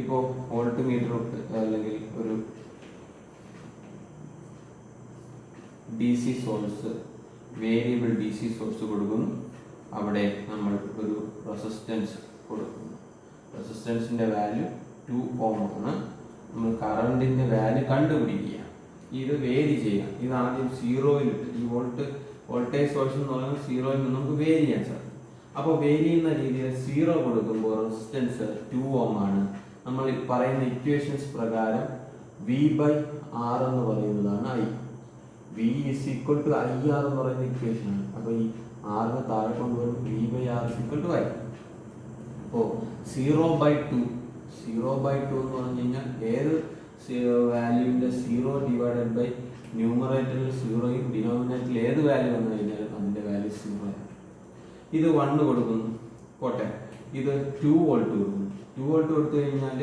ഇപ്പോൾ വോൾട്ട് മീറ്റർ അല്ലെങ്കിൽ ഒരു D C source, variable D C source കൊടുക്കുന്നു. അവിടെ നമ്മൾ ഒരു റെസിസ്റ്റൻസ് കൊടുക്കുന്നു. റെസിസ്റ്റൻസിന്റെ വാല്യൂ 2 ഓം ആണ്. നമ്മൾ കറണ്ടിന്റെ വാല്യൂ കണ്ടുപിടിക്കുക. ഇത് വേരി ചെയ്യാം. ഇത് ആദ്യം 0-ലിട്ട്, ഈ വോൾട്ടേജ് സോഴ്സ് എന്ന് പറയുന്നത് 0-ൽ നിന്ന് നമുക്ക് വേരി ചെയ്യാൻ സാധിക്കും. അപ്പോൾ വേരി ചെയ്യുന്ന രീതിയിൽ 0 കൊടുക്കുമ്പോൾ റെസിസ്റ്റൻസ് 2 ഓം ആണ്. നമ്മൾ പറയുന്ന ഇക്വേഷൻസ് പ്രകാരം V/R എന്ന് പറയുന്നതാണ് I. V is equal to IR എന്ന് പറയുന്ന ഇക്വേഷൻ ആണ്. അപ്പോൾ ഈ ആറിനെ താഴെ കൊണ്ടുവരും. V/R is equal to I. അപ്പോൾ 0/2 എന്ന് പറഞ്ഞു കഴിഞ്ഞാൽ ഏത് വാല്യൂവിന്റെ 0 ഡിവൈഡഡ് ബൈ ന്യൂമറേറ്ററിൽ 0യും ഡിനോമിനേറ്ററിൽ ഏത് വാല്യൂ വന്നു കഴിഞ്ഞാൽ അതിന്റെ വാല്യൂ 0 ആണ്. ഇത് 1 കൊടുക്കുന്നു, പോട്ടെ. ഇത് 2 വോൾട്ട് കൊടുക്കുന്നു. 2 വോൾട്ട് കൊടുത്തു കഴിഞ്ഞാൽ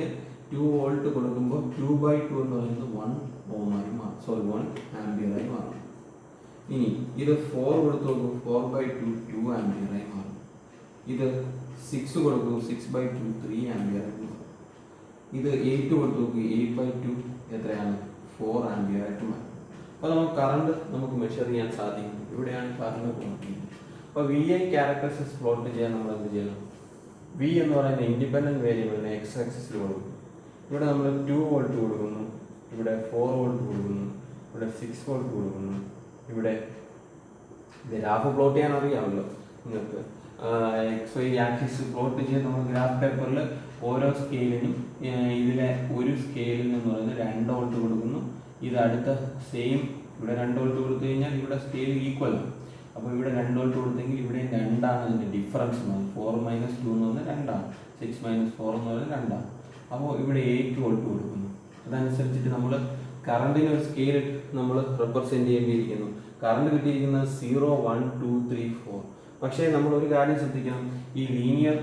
2 വോൾട്ട് കൊടുക്കുമ്പോൾ 2/2 എന്ന് പറയുന്നത് 1 ഓം ആയി മാറും. 1 ആംപിയർ ആയി മാറും. ഇനി ഇത് 4 കൊടുത്തു നോക്കും. 4/2 2 ആംപിയർ ആയി മാറും. ഇത് 6 കൊടുക്കും. 6/2 3 ആംപിയർ ആയി മാറും. ഇത് 8 കൊടുത്തു നോക്കി. 8/2 എത്രയാണ്? 4 ആംപിയർ ആയിട്ട് മാറും. അപ്പോൾ നമുക്ക് കറണ്ട് നമുക്ക് മെഷർ ചെയ്യാൻ സാധിക്കും. ഇവിടെയാണ് കറണ്ട് പ്ലോട്ട് ചെയ്യുന്നത്. അപ്പോൾ വി ഐ ക്യാരക്ടറിസ്റ്റിക്സ് പ്ലോട്ട് ചെയ്യാൻ നമ്മൾ എന്ത് ചെയ്യണം? വി എന്ന് പറയുന്ന ഇൻഡിപെൻഡന്റ് വേരിയബിളിനെ എക്സ് ആക്സിസിൽ കൊടുക്കും. ഇവിടെ നമ്മൾ 2 വോൾട്ട് കൊടുക്കുന്നു, ഇവിടെ 4 വോൾട്ട് കൊടുക്കുന്നു, ഇവിടെ 6 വോൾട്ട് കൊടുക്കുന്നു. ഇവിടെ ഗ്രാഫ് പ്ലോട്ട് ചെയ്യാൻ അറിയാമല്ലോ നിങ്ങൾക്ക്. എക്സ് വൈ ആക്സിസ് പ്ലോട്ട് ചെയ്യാൻ നമ്മൾ ഗ്രാഫ് പേപ്പറിൽ ഓരോ സ്കെയിലിനും ഇതിലെ ഒരു സ്കെയിലിൽ എന്ന് പറയുന്നത് 2 വോൾട്ട് കൊടുക്കുന്നു. ഇത് അടുത്ത സെയിം ഇവിടെ 2 വോൾട്ട് കൊടുത്തു കഴിഞ്ഞാൽ ഇവിടെ സ്കെയിൽ ഈക്വൽ ആണ്. അപ്പോൾ ഇവിടെ 2 വോൾട്ട് കൊടുത്തെങ്കിൽ ഇവിടെ 2 ആണ് അതിൻ്റെ ഡിഫറൻസ്. 4 - 2 എന്ന് പറഞ്ഞാൽ 2 ആണ്. 6 - 4 എന്ന് പറഞ്ഞാൽ 2 ആണ്. അപ്പോൾ ഇവിടെ 8 വോൾട്ട് കൊടുക്കുന്നു. അതനുസരിച്ചിട്ട് നമ്മൾ കറണ്ടിന് ഒരു സ്കെയിൽ നമ്മൾ റെപ്രസെന്റ് ചെയ്യേണ്ടിയിരിക്കുന്നു. കറണ്ട് കിട്ടിയിരിക്കുന്നത് 0 1 2 3 4. പക്ഷേ നമ്മൾ ഒരു കാര്യം ശ്രദ്ധിക്കണം. ഈ ലീനിയർ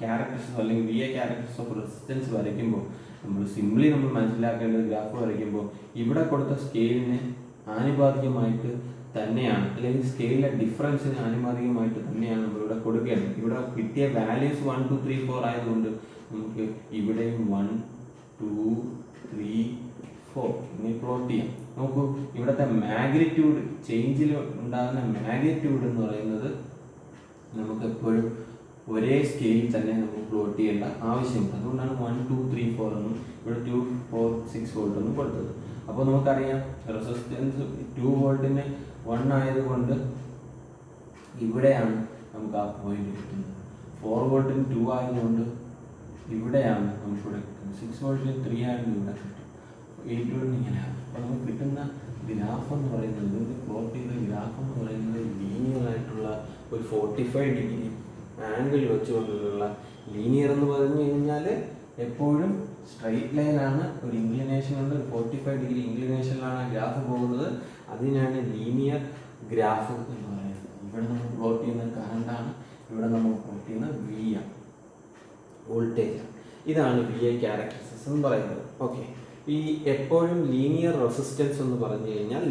ക്യാരക്ടറിസ്റ്റിക്സ് അല്ലെങ്കിൽ V I characteristics of resistance വരയ്ക്കുമ്പോൾ നമ്മൾ സിംപ്ലി നമ്മൾ മനസ്സിലാക്കേണ്ടത് ഗ്രാഫ് വരയ്ക്കുമ്പോൾ ഇവിടെ കൊടുത്ത സ്കെയിലിന് ആനുപാതികമായിട്ട് തന്നെയാണ്, അല്ലെങ്കിൽ സ്കെയിലിലെ ഡിഫറൻസിന് ആനുപാതികമായിട്ട് തന്നെയാണ് നമ്മളിവിടെ കൊടുക്കേണ്ടത്. ഇവിടെ കിട്ടിയ വാല്യൂസ് 1 2 3 4 ആയതുകൊണ്ട് നമുക്ക് ഇവിടെയും 1 2 3 4 ഇനി പ്ലോട്ട് ചെയ്യാം. നോക്കൂ, ഇവിടുത്തെ മാഗ്നിറ്റ്യൂഡ് ചേഞ്ചിൽ ഉണ്ടാകുന്ന മാഗ്നിറ്റ്യൂഡ് എന്ന് പറയുന്നത് നമുക്ക് എപ്പോഴും ഒരേ സ്കെയിലിൽ തന്നെ നമുക്ക് പ്ലോട്ട് ചെയ്യേണ്ട ആവശ്യമുണ്ട്. അതുകൊണ്ടാണ് 1 2 3 4 എന്നും ഇവിടെ 2 4 6 വോൾട്ട് എന്നും കൊടുത്തത്. അപ്പോൾ നമുക്കറിയാം റെസിസ്റ്റൻസ് 2 വോൾട്ടിന് 1 ആയതുകൊണ്ട് ഇവിടെയാണ് നമുക്ക് ആ പോയിന്റ് കിട്ടുന്നത്. 4 വോൾട്ടിന് 2 ആയതുകൊണ്ട് ഇവിടെയാണ് നമുക്കിവിടെ കിട്ടുന്നത്. 6 വോൾട്ടിന് 3 ആയതുകൊണ്ട് ഇവിടെ കിട്ടും. 8 വോൾട്ടിന് ഇങ്ങനെയാണ്. അപ്പോൾ നമുക്ക് കിട്ടുന്ന ഗ്രാഫ് എന്ന് പറയുന്നത്, ഇത് പ്ലോട്ട് ചെയ്ത ഗ്രാഫ് എന്ന് പറയുന്നത് ലീനിയർ ആയിട്ടുള്ള ഒരു 45 ഡിഗ്രി ആംഗിൾ വെച്ചുകൊണ്ടുള്ള, ലീനിയർ എന്ന് പറഞ്ഞു കഴിഞ്ഞാൽ എപ്പോഴും സ്ട്രൈറ്റ് ലൈനാണ്, ഒരു ഇൻക്ലിനേഷൻ ഉണ്ട്, 45 ഡിഗ്രി ഇൻക്ലിനേഷനിലാണ് ആ ഗ്രാഫ് പോകുന്നത്. അതിനാണ് ലീനിയർ ഗ്രാഫ് എന്ന് പറയുന്നത്. ഇവിടെ നമ്മൾ പ്ലോട്ട് ചെയ്യുന്ന കറണ്ടാണ്, ഇവിടെ നമ്മൾ പ്ലോട്ട് ചെയ്യുന്ന വി ആണ്, വോൾട്ടേജ്. ഇതാണ് വി ഐ ക്യാരക്ടറിസ്റ്റിക്സ് എന്ന് പറയുന്നത്. ഓക്കെ, ഈ എപ്പോഴും ലീനിയർ റെസിസ്റ്റൻസ് എന്ന് പറഞ്ഞു കഴിഞ്ഞാൽ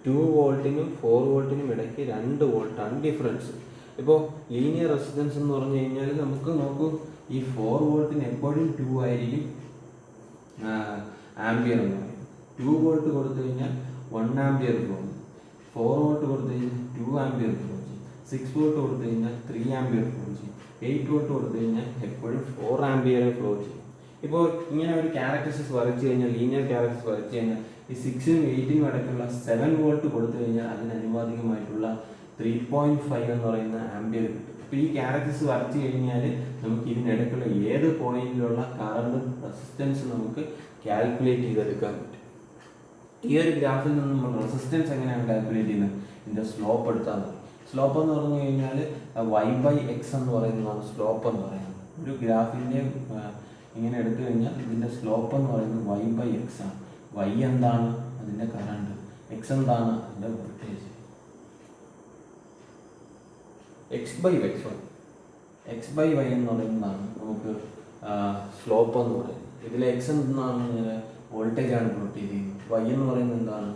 2 വോൾട്ടിനും 4 വോൾട്ടിനും ഇടയ്ക്ക് 2 വോൾട്ടാണ് ഡിഫറൻസ്. ഇപ്പോൾ ലീനിയർ റെസിസ്റ്റൻസ് എന്ന് പറഞ്ഞു കഴിഞ്ഞാൽ നമുക്ക് നോക്കൂ, ഈ 4 വോൾട്ടിന് എപ്പോഴും 2 ആയിരിക്കും ആംബിയർ എന്ന് പറയും. 2 വോൾട്ട് കൊടുത്തു കഴിഞ്ഞാൽ 1 ആംബിയർ ഫ്ലോ ചെയ്യും. 4 വോൾട്ട് കൊടുത്തു കഴിഞ്ഞാൽ 2 ആംബിയർ ഫ്ലോ ചെയ്യും. 6 വോൾട്ട് കൊടുത്തു കഴിഞ്ഞാൽ 3 ആംബിയർ ഫ്ലോ ചെയ്യും. 8 വോൾട്ട് കൊടുത്തു കഴിഞ്ഞാൽ എപ്പോഴും 4 ആംബിയർ ഫ്ലോ ചെയ്യും. ഇപ്പോൾ ഇങ്ങനെ ഒരു ക്യാരക്ടറിസ്റ്റിക്സ് വരച്ചു കഴിഞ്ഞാൽ, ലീനിയർ ക്യാരക്ടറിസ്റ്റിക്സ് വരച്ചു കഴിഞ്ഞാൽ ഈ 6 നും 8 നും ഇടയ്ക്കുള്ള 7 വോൾട്ട് കൊടുത്തു കഴിഞ്ഞാൽ അതിനനുപാതികമായിട്ടുള്ള 3.5 എന്ന് പറയുന്ന ആംബിയർ കിട്ടും. അപ്പോൾ ഈ ക്യാരക്ടറിസ്റ്റിക്സ് വരച്ചു കഴിഞ്ഞാൽ നമുക്ക് ഇതിനിടയ്ക്കുള്ള ഏത് പോയിന്റിലുള്ള കറണ്ട് റെസിസ്റ്റൻസ് നമുക്ക് കാൽക്കുലേറ്റ് ചെയ്തെടുക്കാൻ പറ്റും. ഈ ഒരു ഗ്രാഫിൽ നിന്ന് നമ്മൾ റെസിസ്റ്റൻസ് എങ്ങനെയാണ് കാൽക്കുലേറ്റ് ചെയ്യുന്നത്? ഇതിൻ്റെ സ്ലോപ്പ് എടുത്താൽ മതി. സ്ലോപ്പ് എന്ന് പറഞ്ഞു കഴിഞ്ഞാൽ y/x എന്ന് പറയുന്നതാണ് സ്ലോപ്പ് എന്ന് പറയുന്നത്. ഒരു ഗ്രാഫിൻ്റെ ഇങ്ങനെ എടുത്തു കഴിഞ്ഞാൽ ഇതിൻ്റെ സ്ലോപ്പ് എന്ന് പറയുന്നത് y/x ആണ്. y എന്താണ്? അതിൻ്റെ കറണ്ട്. x എന്താണ്? അതിൻ്റെ വോൾട്ടേജ്. x/y എന്ന് പറയുന്നതാണ് നമുക്ക് സ്ലോപ്പ് എന്ന് പറയുന്നത്. ഇതിൽ x എന്താണ്? വോൾട്ടേജ് ആണ് പ്ലോട്ട് ചെയ്തിരിക്കുന്നത്. y എന്ന് പറയുന്നത് എന്താണ്?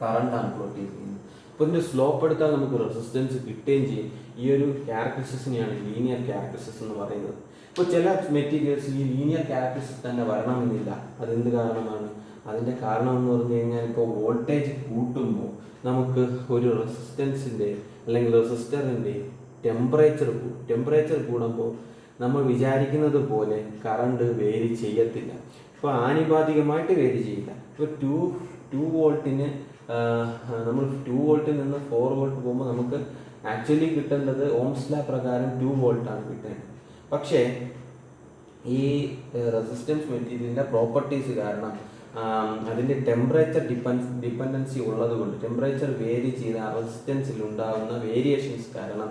കറണ്ടാണ് പ്ലോട്ട് ചെയ്തിരിക്കുന്നത്. അപ്പോൾ ഇതിൻ്റെ സ്ലോപ്പ് എടുത്താൽ നമുക്ക് റെസിസ്റ്റൻസ് കിട്ടുകയും ചെയ്യും. ഈ ഒരു ക്യാരക്ടറിസ്റ്റിക്സിനെയാണ് ലീനിയർ ക്യാരക്ടറിസ്റ്റിക്സ് എന്ന് പറയുന്നത്. ഇപ്പോൾ ചില മെറ്റീരിയൽസ് ഈ ലീനിയർ ക്യാരക്ടറിസ്റ്റിക്സ് തന്നെ വരണമെന്നില്ല. അതെന്ത് കാരണമാണ്? അതിൻ്റെ കാരണം എന്ന് പറഞ്ഞു കഴിഞ്ഞാൽ, ഇപ്പോൾ വോൾട്ടേജ് കൂട്ടുമ്പോൾ നമുക്ക് ഒരു റെസിസ്റ്റൻസിൻ്റെ അല്ലെങ്കിൽ റെസിസ്റ്ററിൻ്റെ ടെമ്പറേച്ചർ കൂടുമ്പോൾ നമ്മൾ വിചാരിക്കുന്നത് പോലെ കറണ്ട് വേരി ചെയ്യത്തില്ല. ഇപ്പോൾ ആനുപാതികമായിട്ട് വേരി ചെയ്യില്ല. ഇപ്പോൾ 2 വോൾട്ടിന് നമ്മൾ 2 വോൾട്ടിൽ നിന്ന് 4 വോൾട്ട് പോകുമ്പോൾ നമുക്ക് ആക്ച്വലി കിട്ടേണ്ടത് ഓംസ് ലോ പ്രകാരം 2 വോൾട്ടാണ് കിട്ടേണ്ടത്. പക്ഷേ ഈ റെസിസ്റ്റൻസ് മെറ്റീരിയലിൻ്റെ പ്രോപ്പർട്ടീസ് കാരണം അതിൻ്റെ ടെമ്പറേച്ചർ ഡിപ്പെൻഡൻസി ഉള്ളത് കൊണ്ട്, ടെമ്പറേച്ചർ വേരി ചെയ്ത റെസിസ്റ്റൻസിൽ ഉണ്ടാകുന്ന വേരിയേഷൻസ് കാരണം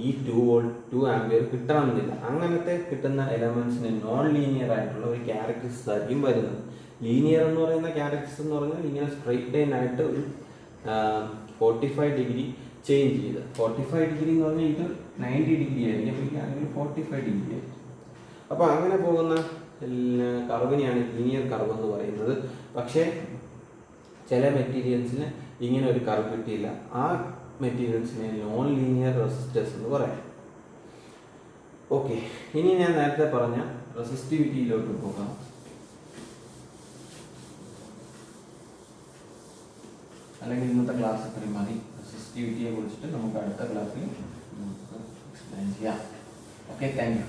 ഈ 2 ആംബിയർ കിട്ടണമെന്നില്ല. അങ്ങനത്തെ കിട്ടുന്ന എലമെൻറ്റ്സിന് നോൺ ലീനിയർ ആയിട്ടുള്ള ഒരു ക്യാരക്ടറിസ്റ്റിക്സ് ആയിരിക്കും വരുന്നത്. ലീനിയർ എന്ന് പറയുന്ന ക്യാരക്ടറിസ്റ്റിക്സ് എന്ന് പറഞ്ഞാൽ ഇങ്ങനെ സ്ട്രൈറ്റ് ലൈൻ ആയിട്ട് ഒരു 45 ഡിഗ്രി ചേഞ്ച് ചെയ്ത്, 45 ഡിഗ്രി എന്ന് പറഞ്ഞാൽ ഇത് 90 ഡിഗ്രി ആയിരിക്കും. അപ്പോൾ ഈ ആംഗിൾ 45 ഡിഗ്രി ആയിരിക്കും. അപ്പോൾ അങ്ങനെ പോകുന്ന കർവിനെയാണ് ലീനിയർ കർവ് എന്ന് പറയുന്നത്. പക്ഷേ ചില മെറ്റീരിയൽസിന് ഇങ്ങനെ ഒരു കർവ് കിട്ടിയില്ല. ആ മെറ്റീരിയൽസിനെ നോൺ ലീനിയർ റെസിസ്റ്റേഴ്സ് എന്ന് പറയാം. ഓക്കെ, ഇനി ഞാൻ നേരത്തെ പറഞ്ഞ റെസിസ്റ്റിവിറ്റിയിലോട്ട് പോകാം. അല്ലെങ്കിൽ ഇന്നത്തെ ക്ലാസ് ഇത്രയും മതി. റെസിസ്റ്റിവിറ്റിയെ കുറിച്ചിട്ട് നമുക്ക് അടുത്ത ക്ലാസ്സിൽ എക്സ്പ്ലെയിൻ ചെയ്യാം. Okay, thank you.